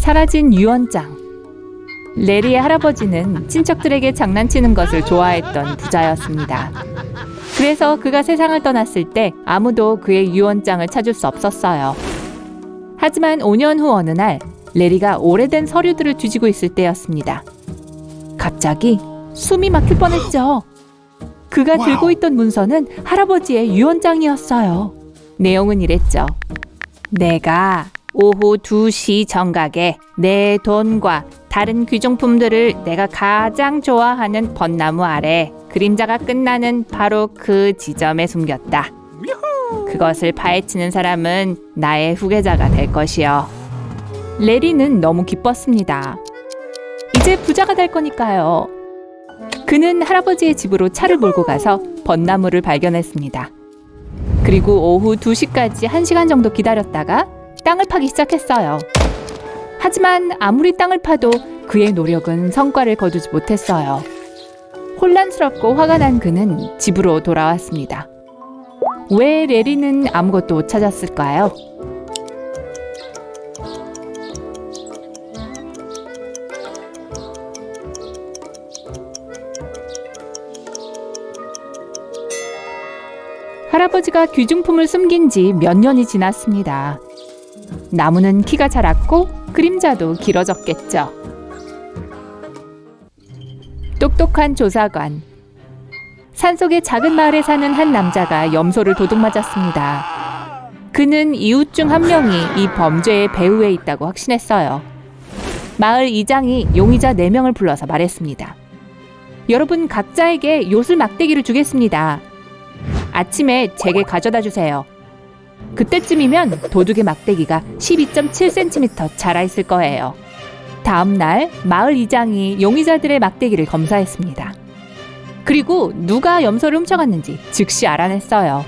사라진 유언장. 레리의 할아버지는 친척들에게 장난치는 것을 좋아했던 부자였습니다. 그래서 그가 세상을 떠났을 때 아무도 그의 유언장을 찾을 수 없었어요. 하지만 5년 후 어느 날 레리가 오래된 서류들을 뒤지고 있을 때였습니다. 갑자기 숨이 막힐 뻔했죠. 그가 들고 있던 문서는 할아버지의 유언장이었어요. 내용은 이랬죠. 내가 오후 2시 정각에 내 돈과 다른 귀중품들을 내가 가장 좋아하는 벚나무 아래 그림자가 끝나는 바로 그 지점에 숨겼다. 그것을 파헤치는 사람은 나의 후계자가 될 것이요. 레리는 너무 기뻤습니다. 이제 부자가 될 거니까요. 그는 할아버지의 집으로 차를 몰고 가서 벚나무를 발견했습니다. 그리고 오후 2시까지 1시간 정도 기다렸다가 땅을 파기 시작했어요. 하지만 아무리 땅을 파도 그의 노력은 성과를 거두지 못했어요. 혼란스럽고 화가 난 그는 집으로 돌아왔습니다. 왜 레리는 아무것도 못 찾았을까요? 할아버지가 귀중품을 숨긴 지 몇 년이 지났습니다. 나무는 키가 자랐고 그림자도 길어졌겠죠. 똑똑한 조사관. 산속의 작은 마을에 사는 한 남자가 염소를 도둑맞았습니다. 그는 이웃 중 한 명이 이 범죄의 배후에 있다고 확신했어요. 마을 이장이 용의자 4명을 불러서 말했습니다. 여러분 각자에게 요술 막대기를 주겠습니다. 아침에 제게 가져다 주세요. 그때쯤이면 도둑의 막대기가 12.7cm 자라 있을 거예요. 다음 날 마을 이장이 용의자들의 막대기를 검사했습니다. 그리고 누가 염소를 훔쳐갔는지 즉시 알아냈어요.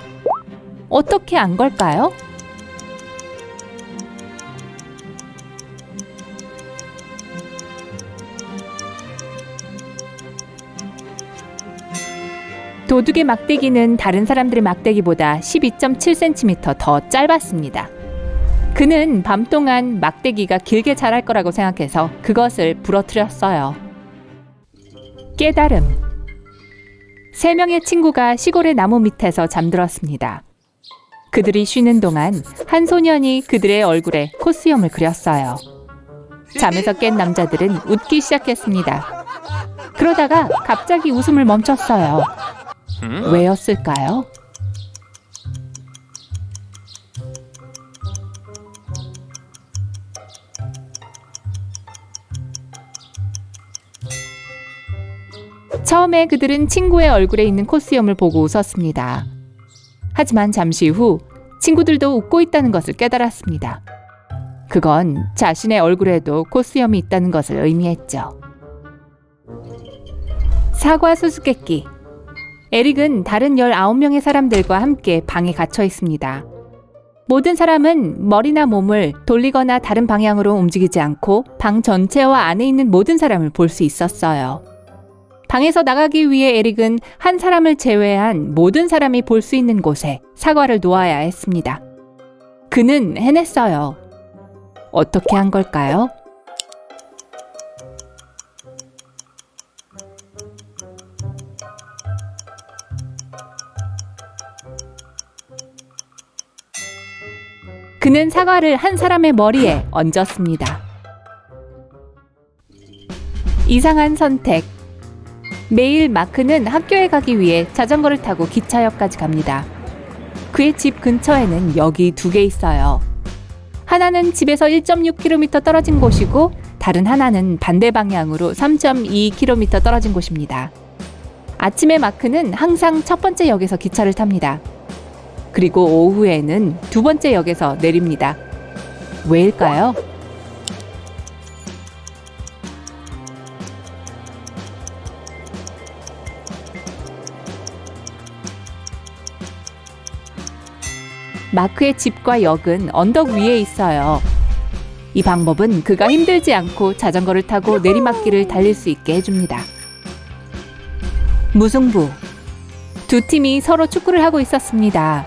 어떻게 안 걸까요? 도둑의 막대기는 다른 사람들의 막대기보다 12.7cm 더 짧았습니다. 그는 밤 동안 막대기가 길게 자랄 거라고 생각해서 그것을 부러뜨렸어요. 깨달음. 3명의 친구가 시골의 나무 밑에서 잠들었습니다. 그들이 쉬는 동안 한 소년이 그들의 얼굴에 코스염을 그렸어요. 잠에서 깬 남자들은 웃기 시작했습니다. 그러다가 갑자기 웃음을 멈췄어요. 왜였을까요? 처음에 그들은 친구의 얼굴에 있는 코스염을 보고 웃었습니다. 하지만 잠시 후 친구들도 웃고 있다는 것을 깨달았습니다. 그건 자신의 얼굴에도 코스염이 있다는 것을 의미했죠. 사과 수수께끼. 에릭은 다른 19명의 사람들과 함께 방에 갇혀 있습니다. 모든 사람은 머리나 몸을 돌리거나 다른 방향으로 움직이지 않고 방 전체와 안에 있는 모든 사람을 볼 수 있었어요. 방에서 나가기 위해 에릭은 한 사람을 제외한 모든 사람이 볼 수 있는 곳에 사과를 놓아야 했습니다. 그는 해냈어요. 어떻게 한 걸까요? 그는 사과를 한 사람의 머리에 얹었습니다. 이상한 선택. 매일 마크는 학교에 가기 위해 자전거를 타고 기차역까지 갑니다. 그의 집 근처에는 역이 2개 있어요. 하나는 집에서 1.6km 떨어진 곳이고 다른 하나는 반대 방향으로 3.2km 떨어진 곳입니다. 아침에 마크는 항상 첫 번째 역에서 기차를 탑니다. 그리고 오후에는 2번째 역에서 내립니다. 왜일까요? 마크의 집과 역은 언덕 위에 있어요. 이 방법은 그가 힘들지 않고 자전거를 타고 내리막길을 달릴 수 있게 해줍니다. 무승부. 2팀이 서로 축구를 하고 있었습니다.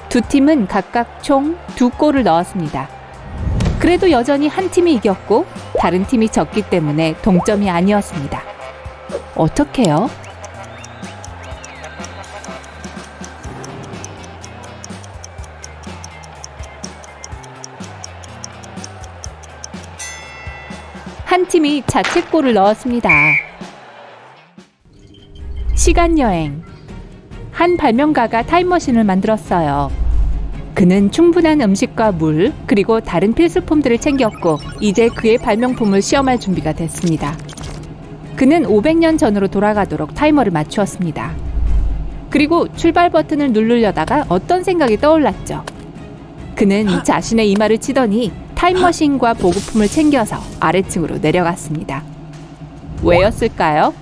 2팀은 각각 총 2골을 넣었습니다. 그래도 여전히 한 팀이 이겼고 다른 팀이 졌기 때문에 동점이 아니었습니다. 어떡해요? 한 팀이 자책골을 넣었습니다. 시간여행. 한 발명가가 타임머신을 만들었어요. 그는 충분한 음식과 물, 그리고 다른 필수품들을 챙겼고 이제 그의 발명품을 시험할 준비가 됐습니다. 그는 500년 전으로 돌아가도록 타이머를 맞추었습니다. 그리고 출발 버튼을 누르려다가 어떤 생각이 떠올랐죠. 그는 자신의 이마를 치더니 타임머신과 보급품을 챙겨서 아래층으로 내려갔습니다. 왜였을까요?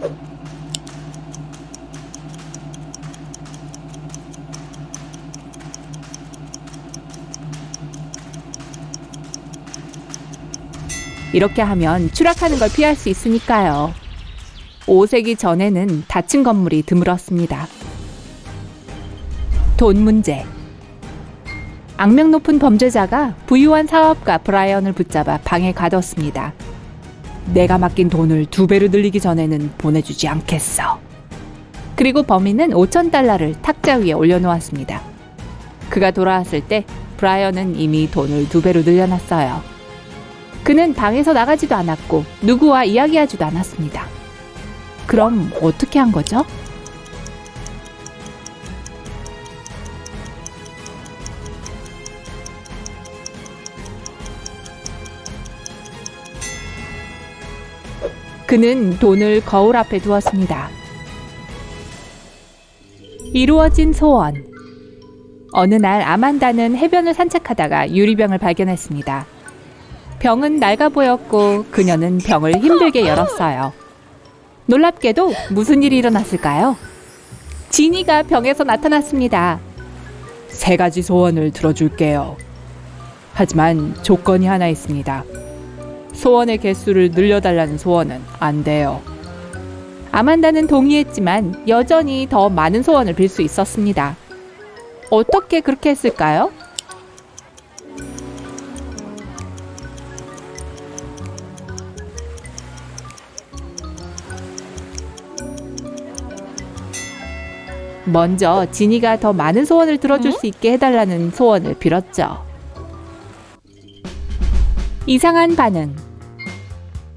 이렇게 하면 추락하는 걸 피할 수 있으니까요. 5세기 전에는 닫힌 건물이 드물었습니다. 돈 문제. 악명 높은 범죄자가 부유한 사업가 브라이언을 붙잡아 방에 가뒀습니다. 내가 맡긴 돈을 2배로 늘리기 전에는 보내주지 않겠어. 그리고 범인은 $5,000를 탁자 위에 올려놓았습니다. 그가 돌아왔을 때 브라이언은 이미 돈을 2배로 늘려놨어요. 그는 방에서 나가지도 않았고 누구와 이야기하지도 않았습니다. 그럼 어떻게 한 거죠? 그는 돈을 거울 앞에 두었습니다. 이루어진 소원. 어느 날 아만다는 해변을 산책하다가 유리병을 발견했습니다. 병은 낡아 보였고 그녀는 병을 힘들게 열었어요. 놀랍게도 무슨 일이 일어났을까요? 지니가 병에서 나타났습니다. 3가지 소원을 들어줄게요. 하지만 조건이 하나 있습니다. 소원의 개수를 늘려달라는 소원은 안 돼요. 아만다는 동의했지만 여전히 더 많은 소원을 빌 수 있었습니다. 어떻게 그렇게 했을까요? 먼저 지니가 더 많은 소원을 들어줄 수 있게 해달라는 소원을 빌었죠. 이상한 반응.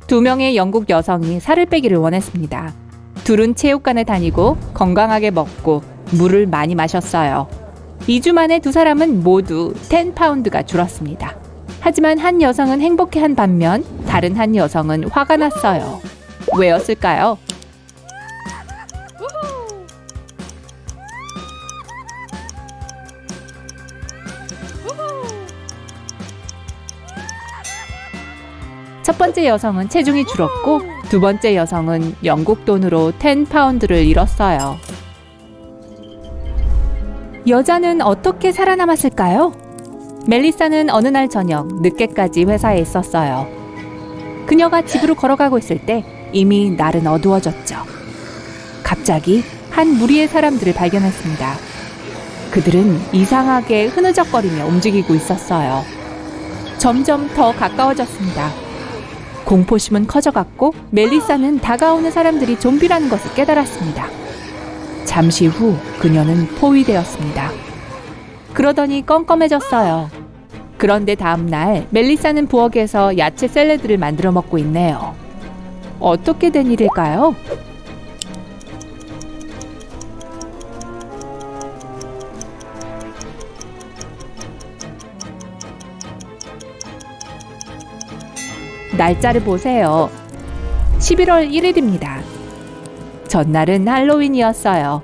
2명의 영국 여성이 살을 빼기를 원했습니다. 둘은 체육관에 다니고 건강하게 먹고 물을 많이 마셨어요. 2주 만에 2사람은 모두 10파운드가 줄었습니다. 하지만 한 여성은 행복해한 반면 다른 한 여성은 화가 났어요. 왜였을까요? 첫 번째 여성은 체중이 줄었고 두 번째 여성은 영국 돈으로 10파운드를 잃었어요. 여자는 어떻게 살아남았을까요? 멜리사는 어느 날 저녁 늦게까지 회사에 있었어요. 그녀가 집으로 걸어가고 있을 때 이미 날은 어두워졌죠. 갑자기 한 무리의 사람들을 발견했습니다. 그들은 이상하게 흐느적거리며 움직이고 있었어요. 점점 더 가까워졌습니다. 공포심은 커져갔고 멜리사는 다가오는 사람들이 좀비라는 것을 깨달았습니다. 잠시 후 그녀는 포위되었습니다. 그러더니 껌껌해졌어요. 그런데 다음날 멜리사는 부엌에서 야채 샐러드를 만들어 먹고 있네요. 어떻게 된 일일까요? 날짜를 보세요. 11월 1일입니다. 전날은 할로윈이었어요.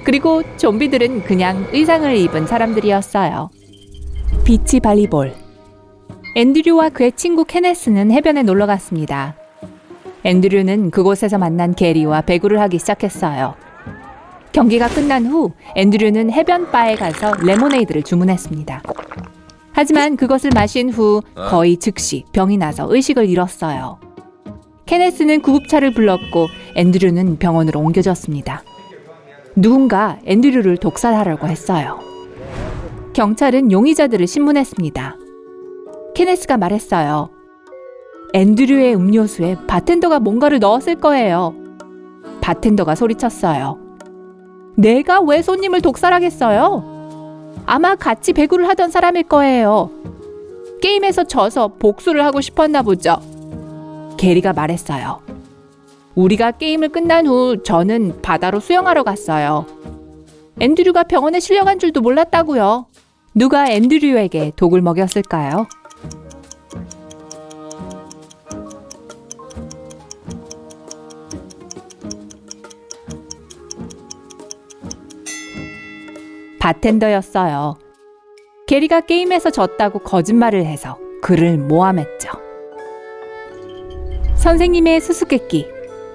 그리고 좀비들은 그냥 의상을 입은 사람들이었어요. 비치 발리볼. 앤드류와 그의 친구 케네스는 해변에 놀러 갔습니다. 앤드류는 그곳에서 만난 게리와 배구를 하기 시작했어요. 경기가 끝난 후 앤드류는 해변 바에 가서 레모네이드를 주문했습니다. 하지만 그것을 마신 후 거의 즉시 병이 나서 의식을 잃었어요. 케네스는 구급차를 불렀고 앤드류는 병원으로 옮겨졌습니다. 누군가 앤드류를 독살하려고 했어요. 경찰은 용의자들을 신문했습니다. 케네스가 말했어요. 앤드류의 음료수에 바텐더가 뭔가를 넣었을 거예요. 바텐더가 소리쳤어요. 내가 왜 손님을 독살하겠어요? 아마 같이 배구를 하던 사람일 거예요. 게임에서 져서 복수를 하고 싶었나 보죠. 게리가 말했어요. 우리가 게임을 끝난 후 저는 바다로 수영하러 갔어요. 앤드류가 병원에 실려간 줄도 몰랐다고요. 누가 앤드류에게 독을 먹였을까요? 바텐더였어요. 게리가 게임에서 졌다고 거짓말을 해서 그를 모함했죠. 선생님의 수수께끼.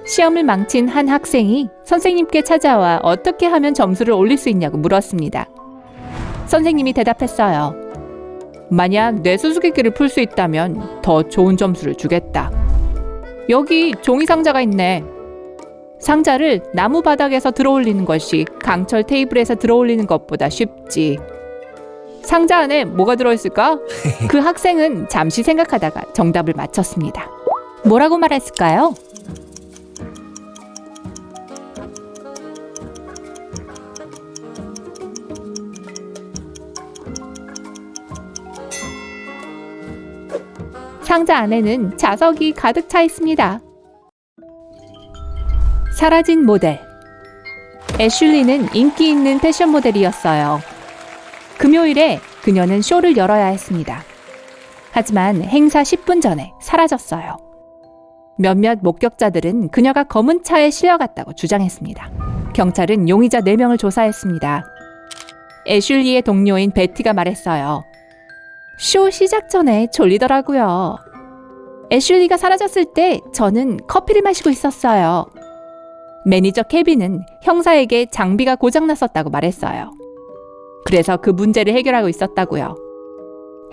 시험을 망친 한 학생이 선생님께 찾아와 어떻게 하면 점수를 올릴 수 있냐고 물었습니다. 선생님이 대답했어요. 만약 내 수수께끼를 풀 수 있다면 더 좋은 점수를 주겠다. 여기 종이 상자가 있네. 상자를 나무 바닥에서 들어올리는 것이 강철 테이블에서 들어올리는 것보다 쉽지. 상자 안에 뭐가 들어있을까? 그 학생은 잠시 생각하다가 정답을 맞췄습니다. 뭐라고 말했을까요? 상자 안에는 자석이 가득 차 있습니다. 사라진 모델. 애슐리는 인기 있는 패션 모델이었어요. 금요일에 그녀는 쇼를 열어야 했습니다. 하지만 행사 10분 전에 사라졌어요. 몇몇 목격자들은 그녀가 검은 차에 실려갔다고 주장했습니다. 경찰은 용의자 4명을 조사했습니다. 애슐리의 동료인 베티가 말했어요. 쇼 시작 전에 졸리더라고요. 애슐리가 사라졌을 때 저는 커피를 마시고 있었어요. 매니저 케빈은 형사에게 장비가 고장났었다고 말했어요. 그래서 그 문제를 해결하고 있었다고요.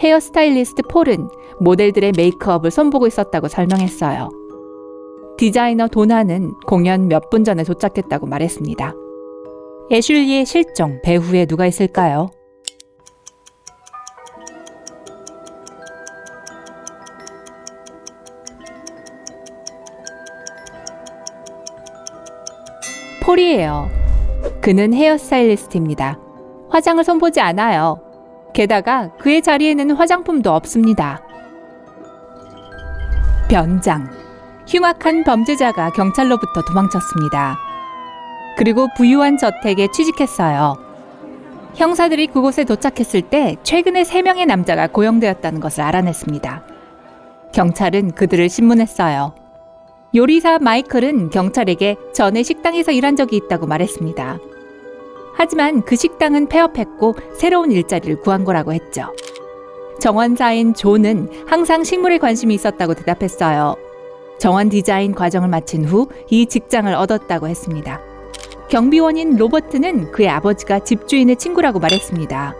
헤어스타일리스트 폴은 모델들의 메이크업을 손보고 있었다고 설명했어요. 디자이너 도나는 공연 몇 분 전에 도착했다고 말했습니다. 애슐리의 실종, 배후에 누가 있을까요? 폴이에요. 그는 헤어스타일리스트입니다. 화장을 손보지 않아요. 게다가 그의 자리에는 화장품도 없습니다. 변장. 흉악한 범죄자가 경찰로부터 도망쳤습니다. 그리고 부유한 저택에 취직했어요. 형사들이 그곳에 도착했을 때 최근에 3명의 남자가 고용되었다는 것을 알아냈습니다. 경찰은 그들을 신문했어요. 요리사 마이클은 경찰에게 전에 식당에서 일한 적이 있다고 말했습니다. 하지만 그 식당은 폐업했고 새로운 일자리를 구한 거라고 했죠. 정원사인 존은 항상 식물에 관심이 있었다고 대답했어요. 정원 디자인 과정을 마친 후 이 직장을 얻었다고 했습니다. 경비원인 로버트는 그의 아버지가 집주인의 친구라고 말했습니다.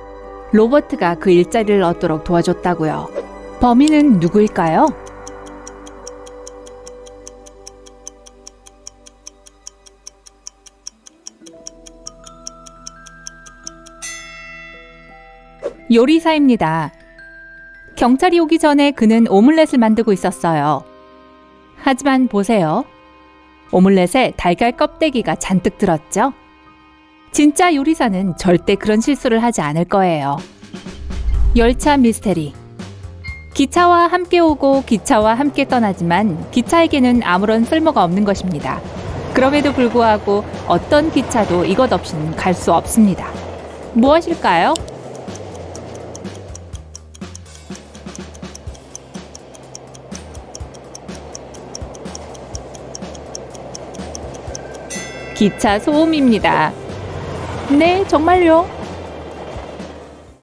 로버트가 그 일자리를 얻도록 도와줬다고요. 범인은 누구일까요? 요리사입니다. 경찰이 오기 전에 그는 오믈렛을 만들고 있었어요. 하지만 보세요. 오믈렛에 달걀 껍데기가 잔뜩 들었죠? 진짜 요리사는 절대 그런 실수를 하지 않을 거예요. 열차 미스테리. 기차와 함께 오고 기차와 함께 떠나지만 기차에게는 아무런 쓸모가 없는 것입니다. 그럼에도 불구하고 어떤 기차도 이것 없이는 갈 수 없습니다. 무엇일까요? 기차 소음입니다. 네, 정말요?